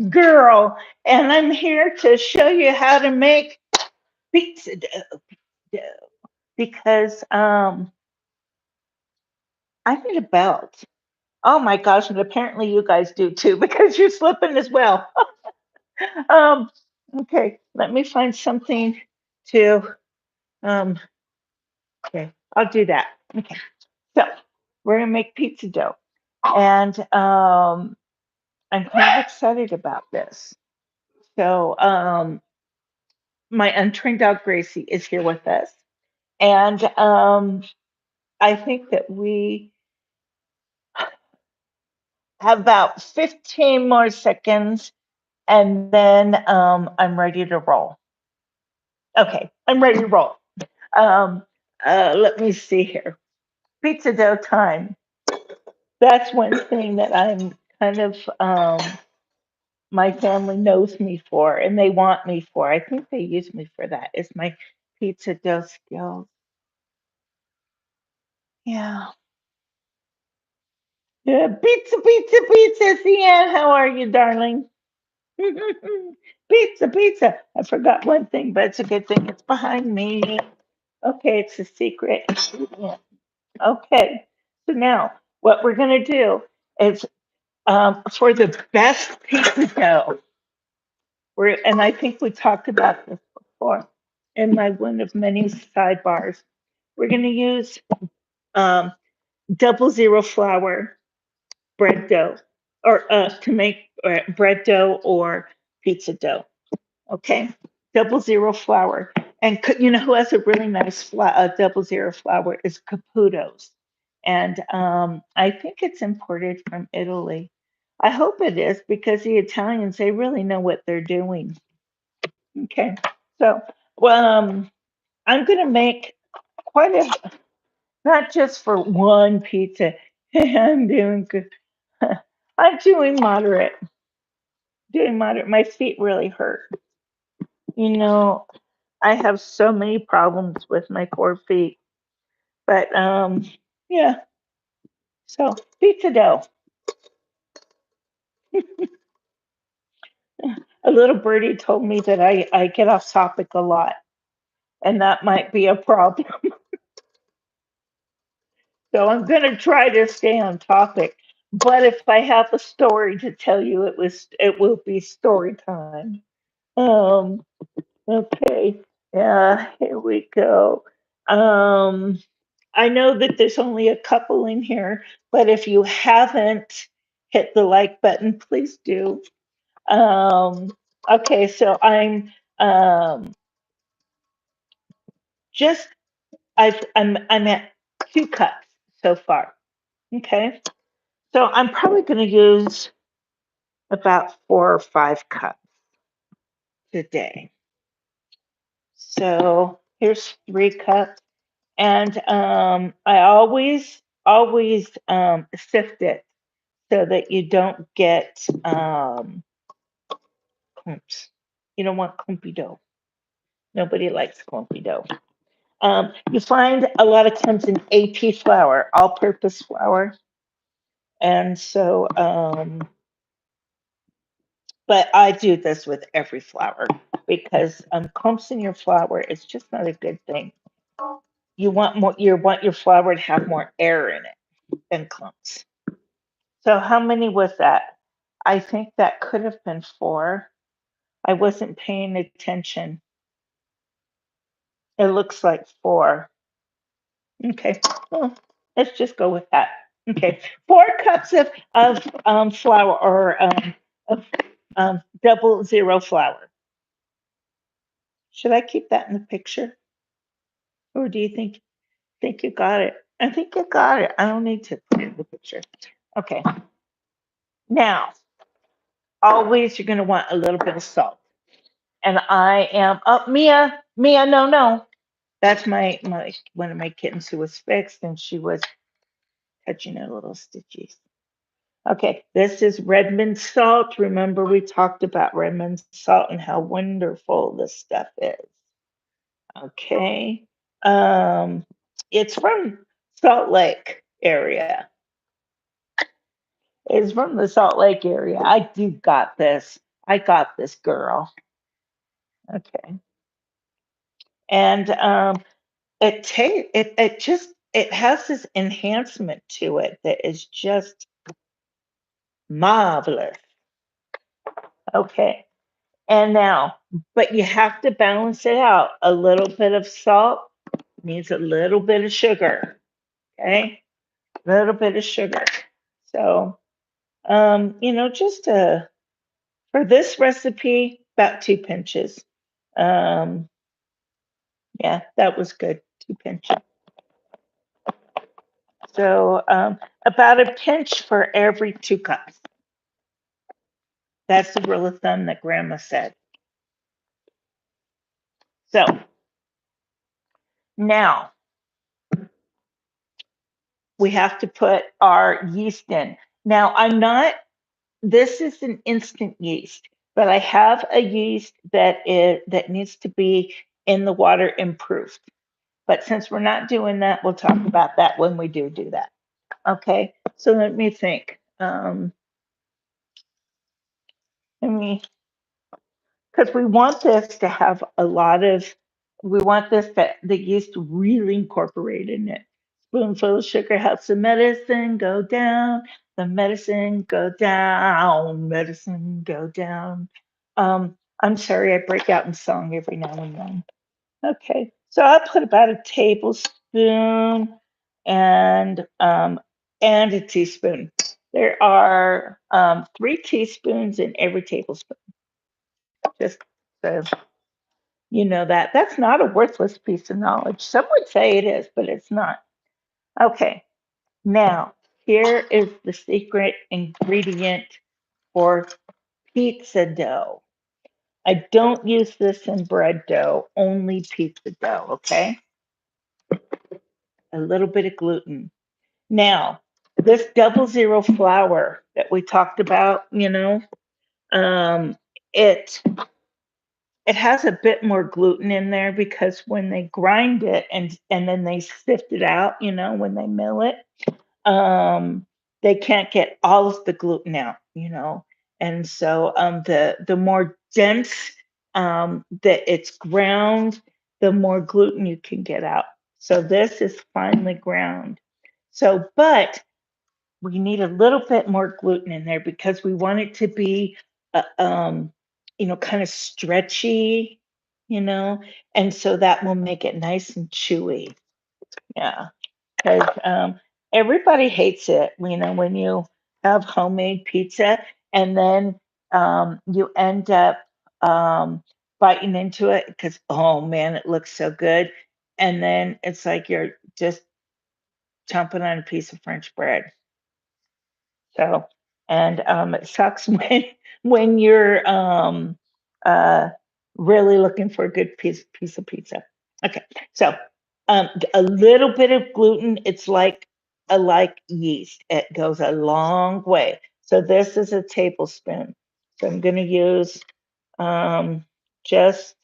Girl, and I'm here to show you how to make pizza dough because I need a belt. Oh my gosh, and apparently you guys do too because you're slipping as well. Um, okay, let me find something to um okay, I'll do that. Okay. So we're gonna make pizza dough. And I'm kind of excited about this. So my untrained dog Gracie is here with us. And I think that we have about 15 more seconds and then I'm ready to roll. Okay, I'm ready to roll. Um, let me see here. Pizza dough time. That's one thing that I'm kind of, my family knows me for and they want me for. I think they use me for that. Is my pizza dough skills. Yeah. Yeah, pizza, pizza, pizza. Cian, how are you, darling? Pizza, pizza. I forgot one thing, but it's a good thing it's behind me. Okay, it's a secret ingredient. Okay, so now what we're going to do is for the best pizza dough, and I think we talked about this before in my one of many sidebars, we're going to use um, 00 flour bread dough or to make bread dough or pizza dough. Okay, 00 flour. And you know who has a really nice 00 flour is Caputo's. And I think it's imported from Italy. I hope it is because the Italians, they really know what they're doing. Okay, so well, I'm going to make quite a, not just for one pizza. I'm doing good. I'm doing moderate. My feet really hurt. You know, I have so many problems with my poor feet. But yeah. So pizza dough. A little birdie told me that I get off topic a lot, and that might be a problem. So I'm gonna try to stay on topic. But if I have a story to tell you, it will be story time. Um, okay. Yeah, here we go. Um, I know that there's only a couple in here, but if you haven't hit the like button, please do. Um, okay, so um, just I'm at 2 cups so far. Okay, so I'm probably going to use about 4 or 5 cups today. So here's 3 cups. And I always sift it so that you don't get clumps. You don't want clumpy dough. Nobody likes clumpy dough. You find a lot of times in AP flour, all-purpose flour, and so but I do this with every flour because clumps in your flour is just not a good thing. You want your flour to have more air in it than clumps. So how many was that? I think that could have been 4. I wasn't paying attention. It looks like 4. Okay. Well, let's just go with that. Okay. 4 cups of flour or of 00 flour. Should I keep that in the picture? Or do you think you got it? I think you got it. I don't need to put it in the picture. Okay. Now, always you're gonna want a little bit of salt. And I am Mia, no, no. That's my one of my kittens who was fixed and she was touching her little stitchies. Okay, this is Redmond salt. Remember we talked about Redmond salt and how wonderful this stuff is. Okay. Um, it's from Salt Lake area. It's from the Salt Lake area. I do got this. I got this, girl. Okay. And it has this enhancement to it that is just marvelous. Okay. And now, but you have to balance it out. A little bit of salt needs a little bit of sugar. Okay. A little bit of sugar. So, just for this recipe, about 2 pinches. Um, yeah, that was good. 2 pinches. So, about a pinch for every 2 cups. That's the rule of thumb that Grandma said. So now we have to put our yeast in. Now, this is an instant yeast, but I have a yeast that needs to be in the water improved. But since we're not doing that, we'll talk about that when we do that. Okay, so let me think. Let me because we want this to have we want the yeast to really incorporate in it. Spoonful of sugar helps the medicine go down, the medicine go down, medicine go down. I'm sorry, I break out in song every now and then. Okay, so I'll put about a tablespoon and a teaspoon. There are 3 teaspoons in every tablespoon. Just so you know that. That's not a worthless piece of knowledge. Some would say it is, but it's not. Okay, now here is the secret ingredient for pizza dough. I don't use this in bread dough, only pizza dough, okay? A little bit of gluten. Now, this 00 flour that we talked about, um, it it has a bit more gluten in there because when they grind it and then they sift it out, when they mill it, um, they can't get all of the gluten out. And so the more dense that it's ground, the more gluten you can get out. So this is finely ground. So, but we need a little bit more gluten in there because we want it to be, kind of stretchy, you know, and so that will make it nice and chewy. Yeah, because everybody hates it, when you have homemade pizza and then you end up biting into it because, oh man, it looks so good. And then it's like you're just chomping on a piece of French bread. So, and it sucks when you're uh, really looking for a good piece of pizza. Okay, so a little bit of gluten, it's like yeast. It goes a long way. So this is a tablespoon. So I'm going to use um, just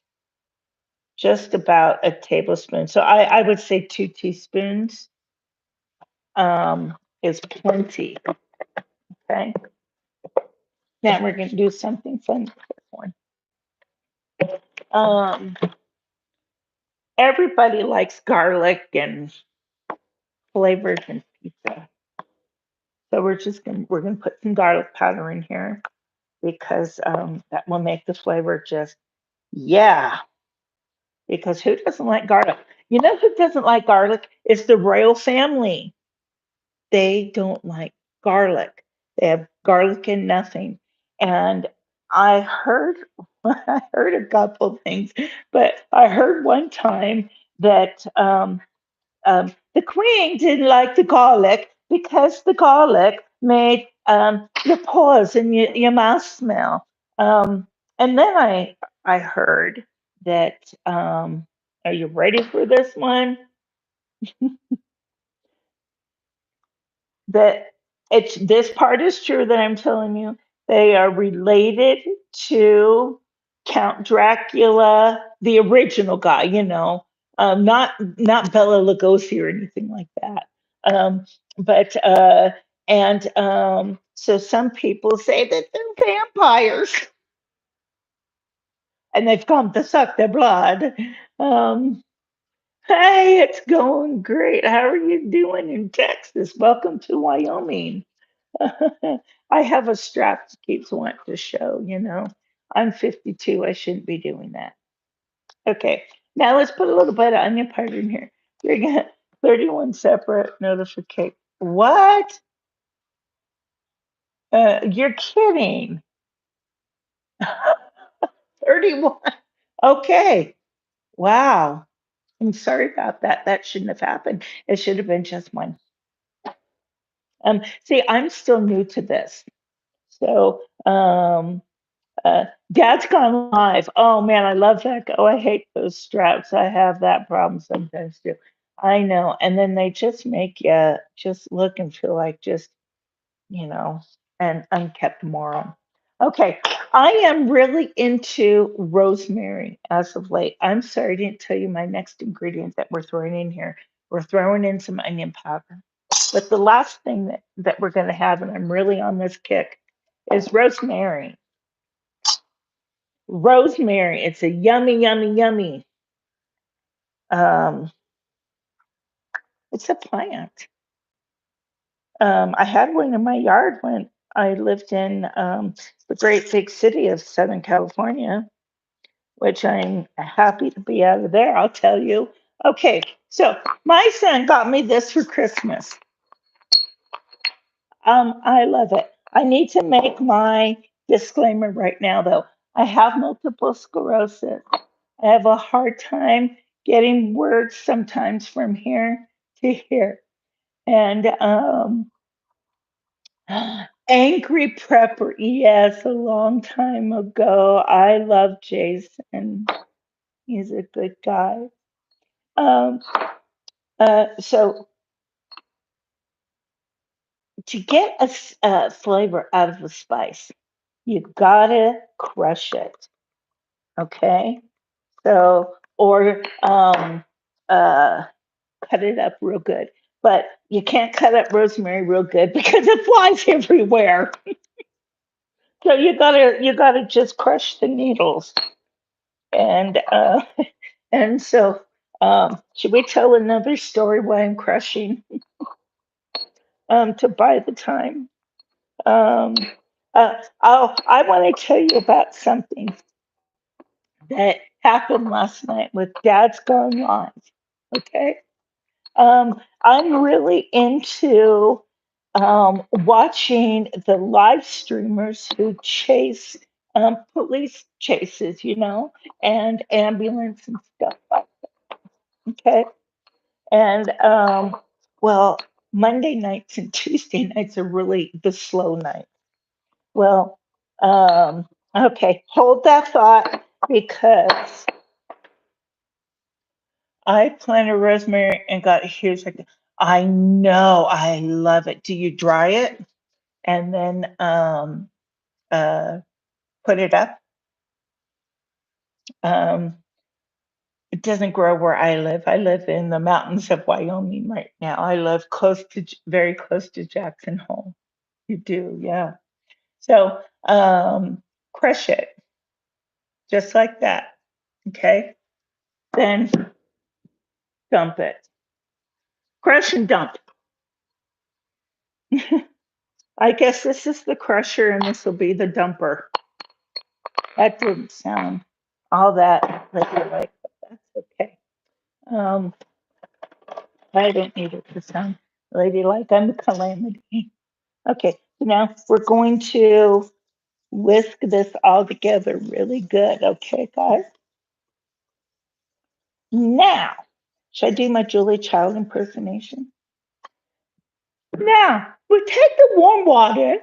just about a tablespoon. So I would say 2 teaspoons is plenty. Okay. Now we're going to do something fun with this one. Um, Everybody likes garlic and flavors in pizza. So we're gonna put some garlic powder in here because that will make the flavor just, yeah. Because who doesn't like garlic? You know who doesn't like garlic? It's the royal family. They don't like garlic. They have garlic and nothing. And I heard I heard a couple things, but I heard one time that the queen didn't like the garlic because the garlic made your paws and your mouth smell. And then I heard that. Are you ready for this one? That it's this part is true that I'm telling you. They are related to Count Dracula, the original guy, not Bela Lugosi or anything like that. But and so some people say that they're vampires. and they've come to suck their blood. Um, hey, it's going great. How are you doing in Texas? Welcome to Wyoming. I have a strap that keeps wanting to show, you know. I'm 52. I shouldn't be doing that. Okay, now let's put a little bit of onion powder in here. You're gonna 31 separate notification. What? You're kidding. 31. Okay. Wow. I'm sorry about that. That shouldn't have happened. It should have been just one. See, I'm still new to this. So, Dad's Gone Live. Oh man, I love that. Oh, I hate those straps. I have that problem sometimes too. I know. And then they just make you just look and feel like just, you know, an unkept moron. Okay, I am really into rosemary as of late. I'm sorry I didn't tell you my next ingredient that we're throwing in here. We're throwing in some onion powder. But the last thing that we're going to have, and I'm really on this kick, is rosemary. Rosemary, it's a yummy, yummy, yummy. Um, it's a plant. I had one in my yard when I lived in the great big city of Southern California, which I'm happy to be out of there, I'll tell you. Okay, so my son got me this for Christmas. I love it. I need to make my disclaimer right now, though. I have multiple sclerosis. I have a hard time getting words sometimes from here to here. And angry prepper, yes, a long time ago. I love Jason. He's a good guy. Um, so to get a flavor out of the spice, you gotta crush it. Okay. So, or uh, cut it up real good. But you can't cut up rosemary real good because it flies everywhere. So you gotta just crush the needles. And and so should we tell another story why I'm crushing to buy the time? Um, I want to tell you about something that happened last night with Dad's Gone Live. Okay. I'm really into watching the live streamers who chase police chases, you know, and ambulance and stuff like that. Okay. And well, Monday nights and Tuesday nights are really the slow night. Well, okay, hold that thought because I planted rosemary and got a huge. I know, I love it. Do you dry it and then uh, put it up? Um, it doesn't grow where I live. I live in the mountains of Wyoming right now. I live close to, very close to Jackson Hole. You do, yeah. So crush it just like that. Okay. Then dump it. Crush and dump. I guess this is the crusher and this will be the dumper. That didn't sound all that ladylike, but that's okay. Um, I don't need it to sound ladylike. I'm a calamity. Okay, so now we're going to whisk this all together really good. Okay, guys. Now, should I do my Julia Child impersonation? Now, we take the warm water.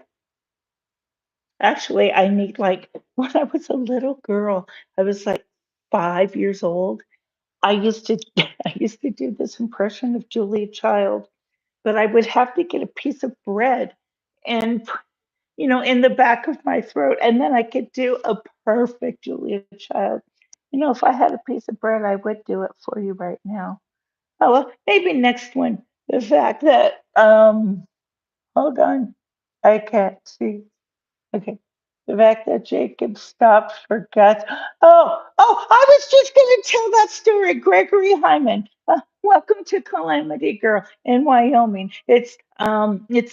Actually, I need like when I was a little girl, I was like 5 years old. I used to I used to do this impression of Julia Child, but I would have to get a piece of bread and in the back of my throat, and then I could do a perfect Julia Child. If I had a piece of bread, I would do it for you right now. Oh, well, maybe next one. The fact that hold on, I can't see. Okay. The fact that Jacob stopped for gas. I was just going to tell that story. Gregory Hyman. Welcome to Calamity Girl in Wyoming. It's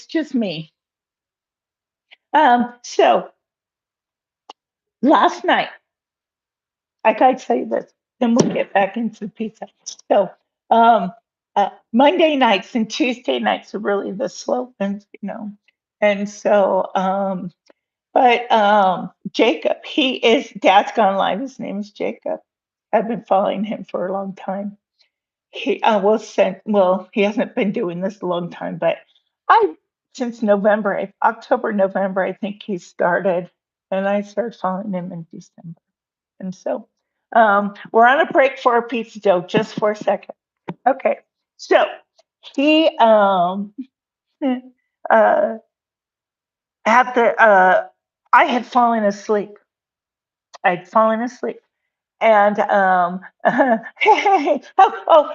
just me. So last night, I gotta tell you this, then we'll get back into the pizza. So, Monday nights and Tuesday nights are really the slow ones, And so, Jacob, Dad's gone live. His name is Jacob. I've been following him for a long time. He hasn't been doing this a long time, but I, since October, November, I think he started, and I started following him in December. And so we're on a break for our pizza dough just for a second. Okay. So he uh, had I had fallen asleep. I'd fallen asleep. And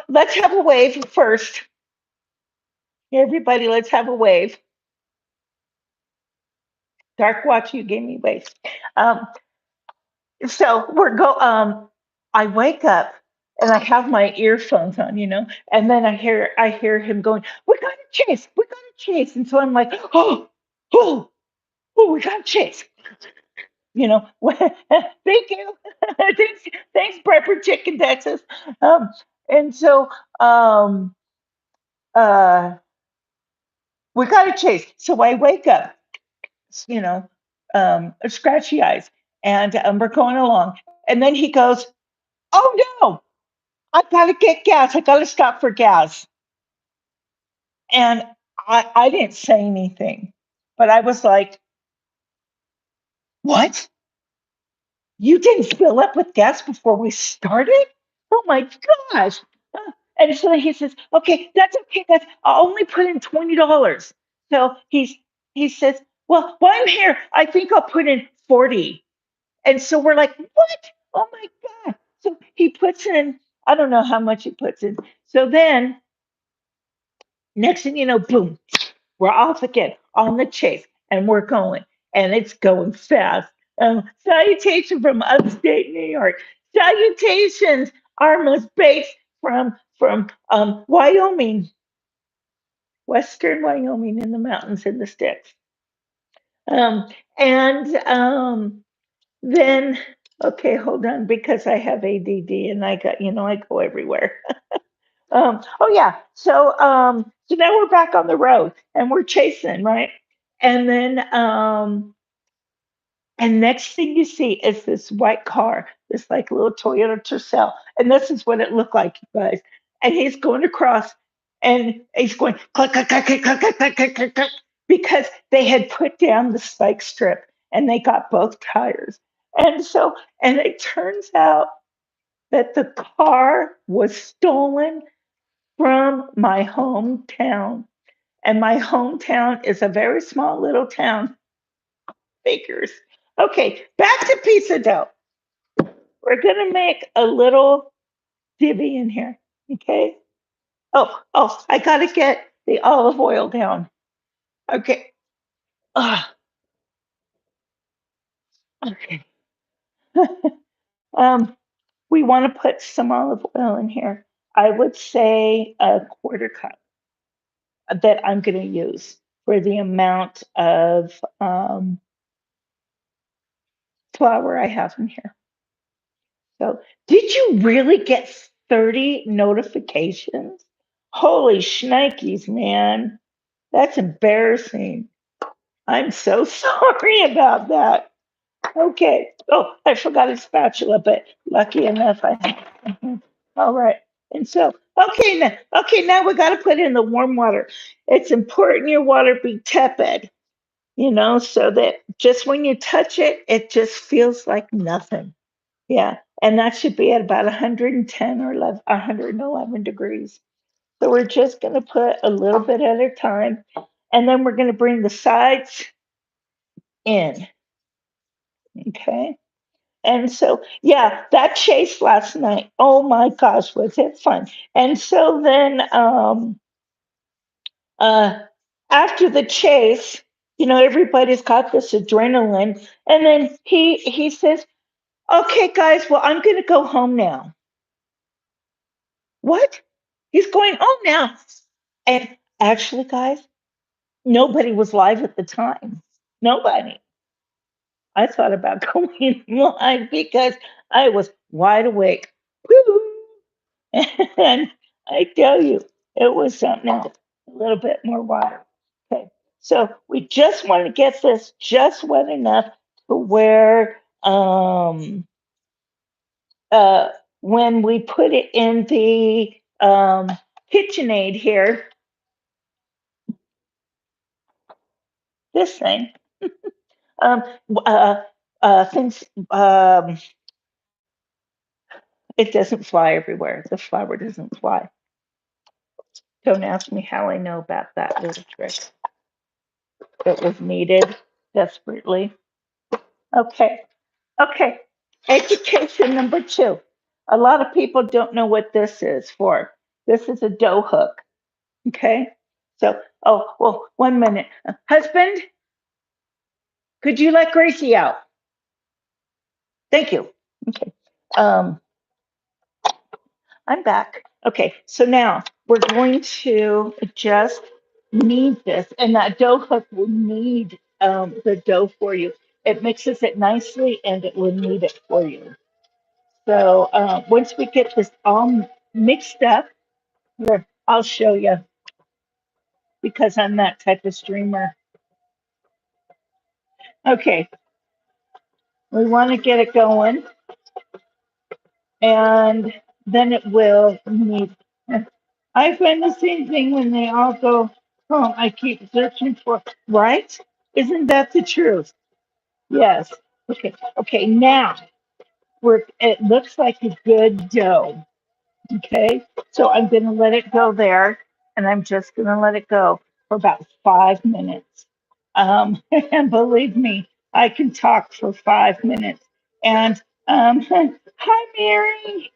let's have a wave first. Everybody, let's have a wave. Dark Watch, you gave me waves. Um, so I wake up and I have my earphones on, and then I hear him going, we gotta chase. And so I'm like, oh, we gotta chase. Thank you. thanks, Prepper Chicken, Texas. And so uh we gotta chase. So I wake up, you know, scratchy eyes, and we're going along. And then he goes, oh no, I gotta get gas. I gotta stop for gas. And I didn't say anything, but I was like, what? You didn't fill up with gas before we started? Oh my gosh. And so he says, okay, that's okay. I'll only put in $20. So he says, well, while I'm here, I think I'll put in 40. And so we're like, what? Oh my God. So he puts in, I don't know how much he puts in. So then next thing you know, boom, we're off again on the chase, and we're going, and it's going fast. Salutation from upstate New York. Salutations, Arma's Bates from Wyoming, western Wyoming, in the mountains in the sticks. And then, okay, hold on, because I have ADD and I go everywhere. Oh yeah. So now we're back on the road and we're chasing, right? And then and next thing you see is this white car, this like little Toyota Tercel. And this is what it looked like, you guys. And he's going across and he's going click, click, click, click, click, click, click, click, click, click, because they had put down the spike strip and they got both tires. And it turns out that the car was stolen from my hometown. And my hometown is a very small little town, Bakers. Okay, back to pizza dough. We're gonna make a little divvy in here. Okay. I gotta get the olive oil down. Okay. Ah, okay. um, we want to put some olive oil in here. I would say a quarter cup that I'm gonna use for the amount of flour I have in here. So, did you really get 30 notifications? Holy shnikes, man. That's embarrassing. I'm so sorry about that. Okay. Oh, I forgot a spatula, but lucky enough I have. All right. And so, now we got to put in the warm water. It's important your water be tepid, so that just when you touch it, it just feels like nothing. Yeah, and that should be at about 110 or 111 degrees. So we're just going to put a little bit at a time, and then we're going to bring the sides in. Okay. And so, yeah, that chase last night. Oh my gosh, was it fun? And so then, uh, after the chase, Everybody's got this adrenaline. And then he says, "Okay, guys, well, I'm going to go home now." What? He's going home now. And actually, guys, nobody was live at the time. Nobody. I thought about going live because I was wide awake. Woo! And I tell you, it was something else. A little bit more water. Okay. So we just want to get this just wet enough to where uh when we put it in the KitchenAid here, this thing, um uh things it doesn't fly everywhere. The flour doesn't fly. Don't ask me how I know about that little trick. It was needed desperately. Okay. Okay. Education number two. A lot of people don't know what this is for. This is a dough hook. Okay. So, oh, well, 1 minute. Husband, could you let Gracie out? Thank you. Okay. Um, I'm back. Okay. So now we're going to just knead this, and that dough hook will knead the dough for you. It mixes it nicely and it will knead it for you. So once we get this all mixed up, here, I'll show you because I'm that type of streamer. Okay, we want to get it going, and then it will need. I find the same thing when they all go home. I keep searching for, right? Isn't that the truth? Yes. Okay. Okay. Now it looks like a good dough. Okay, so I'm going to let it go there, and I'm just going to let it go for about 5 minutes. And believe me, I can talk for 5 minutes. And hi, Mary.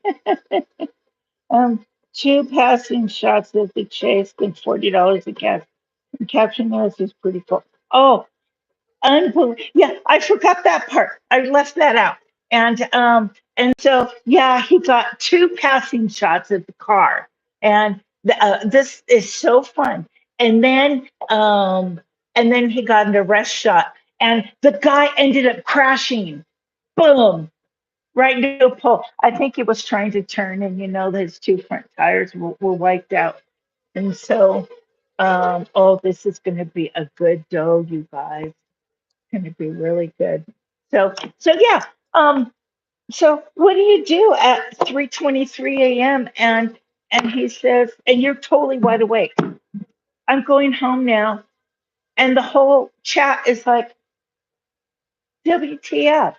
Um, two passing shots of the chase and $40 a gas. The caption there is pretty cool. Oh, unbelievable. Yeah, I forgot that part. I left that out. And so yeah, he got two passing shots of the car, and this is so fun. And then and then he got an arrest shot, and the guy ended up crashing. Boom! Right into a pole. I think he was trying to turn, and his two front tires were wiped out. And so, oh, this is going to be a good dough, you guys. Going to be really good. So yeah. So what do you do at 3:23 a.m. and he says, and you're totally wide awake. I'm going home now, and the whole chat is like, WTF?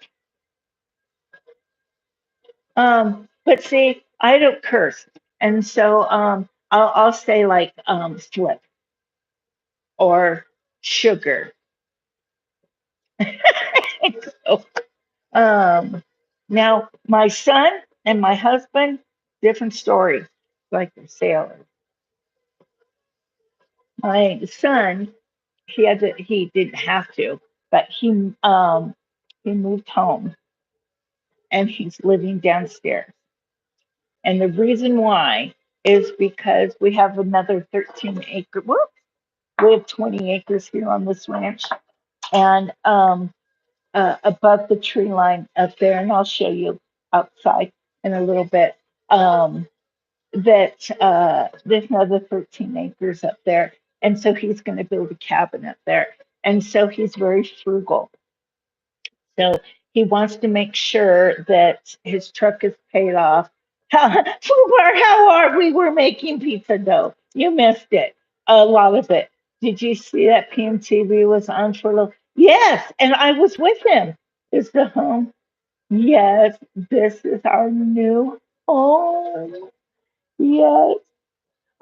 But see, I don't curse, and so I'll say like flip or sugar. So, Um, now, my son and my husband, different story, like they're sailors. My son, he didn't have to, but he moved home and he's living downstairs. And the reason why is because we have another 13-acre. Whoop, we have 20 acres here on this ranch, and above the tree line up there, and I'll show you outside in a little bit. That there's another 13 acres up there, and so he's going to build a cabin up there, and so he's very frugal. So he wants to make sure that his truck is paid off. How are we? We're making pizza dough. You missed it. A lot of it. Did you see that PMTV was on for a little? Yes, and I was with him. Is the home? Yes, this is our new home. Yes.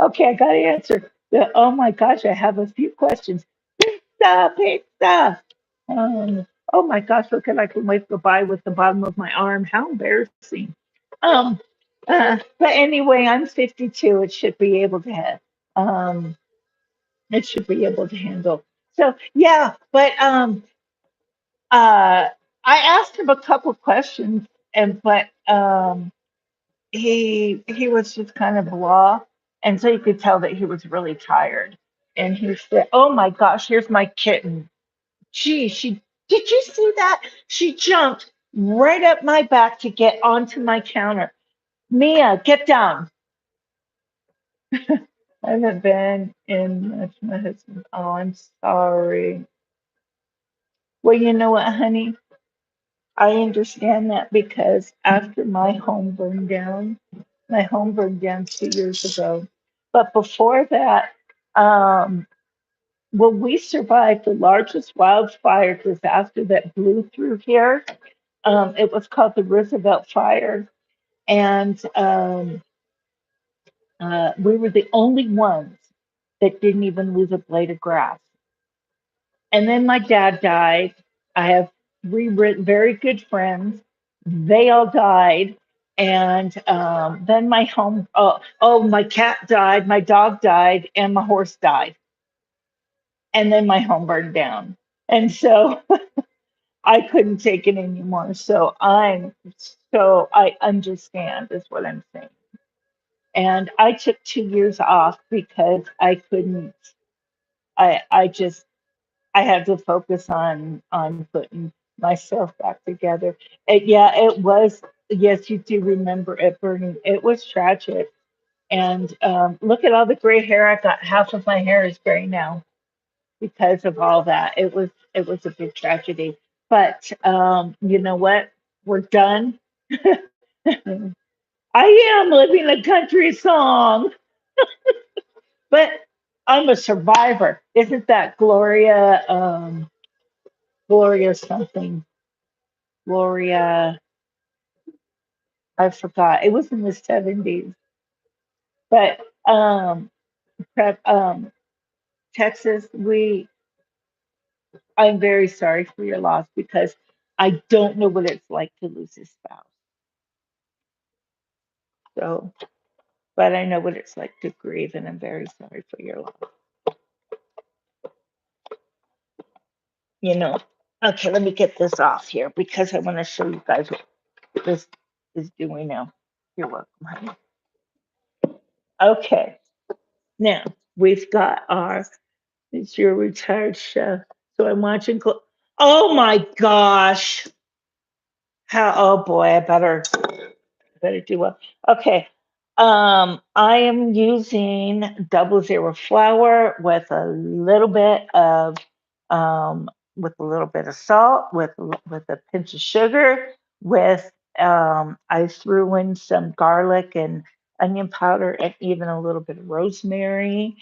Okay, I got to answer. Oh my gosh, I have a few questions. Pizza, pizza. Oh my gosh, look at I can wave goodbye with the bottom of my arm. How embarrassing. Um, but anyway, I'm 52. It should be able to have. It should be able to handle. So yeah, but uh, I asked him a couple questions, and but he was just kind of blah, and so you could tell that he was really tired. And he said, "Oh my gosh, here's my kitten. Gee, she did you see that? She jumped right up my back to get onto my counter. Mia, get down." I haven't been in much my husband. Oh, I'm sorry. Well, you know what, honey? I understand that because after my home burned down 2 years ago. But before that, um, well, we survived the largest wildfire disaster that blew through here. It was called the Roosevelt Fire. And we were the only ones that didn't even lose a blade of grass. And then my dad died. I have three very good friends. They all died. And then my cat died, my dog died, and my horse died. And then my home burned down. And so I couldn't take it anymore. So I understand, is what I'm saying. And I took 2 years off because I couldn't, I just I had to focus on putting myself back together. Yeah, it was. Yes, you do remember it burning. It was tragic. And look at all the gray hair I got. Half of my hair is gray now because of all that. It was a big tragedy. But you know what? We're done. I am living a country song, but I'm a survivor. Isn't that Gloria? Gloria something. Gloria, I forgot. It was in the 70s. But prep, Texas, I'm very sorry for your loss because I don't know what it's like to lose a spouse. So, but I know what it's like to grieve, and I'm very sorry for your loss. You know. Okay, let me get this off here because I want to show you guys what this is doing now. You're welcome, honey. Okay, now we've got our it's your retired chef. So I'm watching. Oh my gosh! How? Oh boy! I better do well. Okay. I am using 00 flour um, with a little bit of salt, with a pinch of sugar. With I threw in some garlic and onion powder and even a little bit of rosemary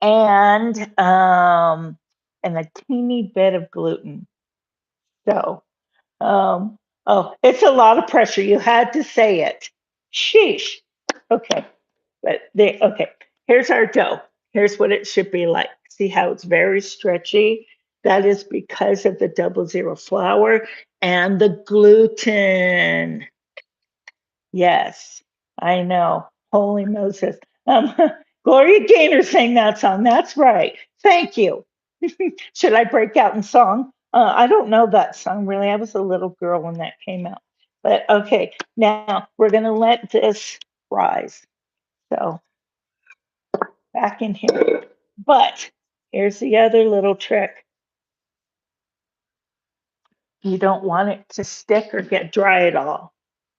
and a teeny bit of gluten. So, um, oh, it's a lot of pressure. You had to say it. Sheesh. Okay, okay. Here's our dough. Here's what it should be like. See how it's very stretchy? That is because of the 00 flour and the gluten. Yes, I know. Holy Moses. Um, Gloria Gaynor sang that song. That's right. Thank you. Should I break out in song? I don't know that song really. I was a little girl when that came out. But okay, now we're going to let this rise. So back in here. But here's the other little trick. You don't want it to stick or get dry at all.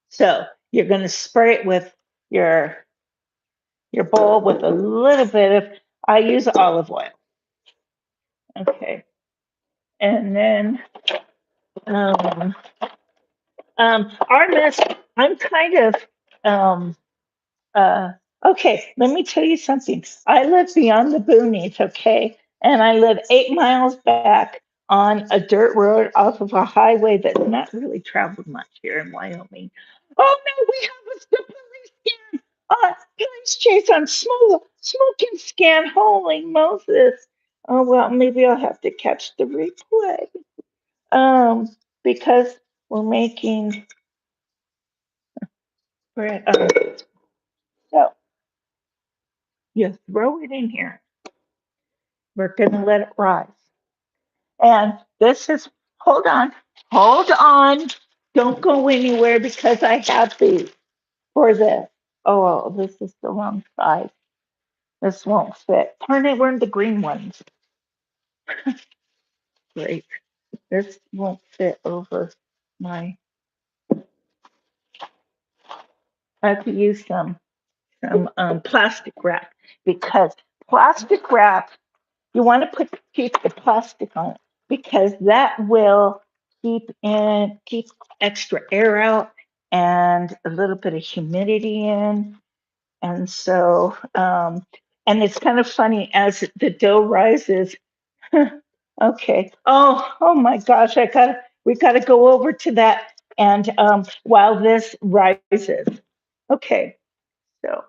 So you're going to spray it with your your bowl with a little bit of, I use olive oil. Okay. And then um, our mess, I'm kind of, um, uh, okay, let me tell you something. I live beyond the boonies, okay? And I live 8 miles back on a dirt road off of a highway that's not really traveled much here in Wyoming. Oh no, we have a police scan. Police chase on smoking scan. Holy Moses. Oh well, maybe I'll have to catch the replay. Um, because we're making bread. So you throw it in here. We're gonna let it rise. And this is, hold on. Don't go anywhere because I have these for this. Oh, this is the wrong size. This won't fit. Turn it, we're in the green ones. Great. This won't fit over my, I have to use some plastic wrap because plastic wrap, you want to keep the plastic on it because that will keep extra air out and a little bit of humidity in. And so, and it's kind of funny as the dough rises. Okay. Oh my gosh, we gotta go over to that. And while this rises, okay. So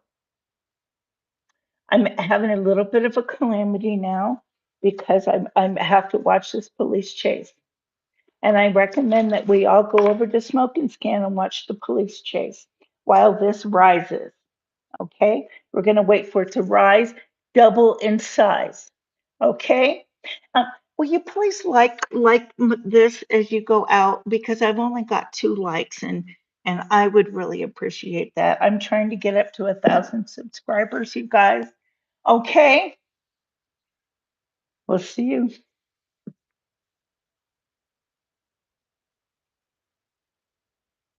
I'm having a little bit of a calamity now because I have to watch this police chase. And I recommend that we all go over to Smoking Scan and watch the police chase while this rises. Okay, we're going to wait for it to rise, double in size. Okay, uh, will you please this as you go out because I've only got 2 likes and I would really appreciate that. I'm trying to get up to 1,000 subscribers, you guys. Okay, we'll see you.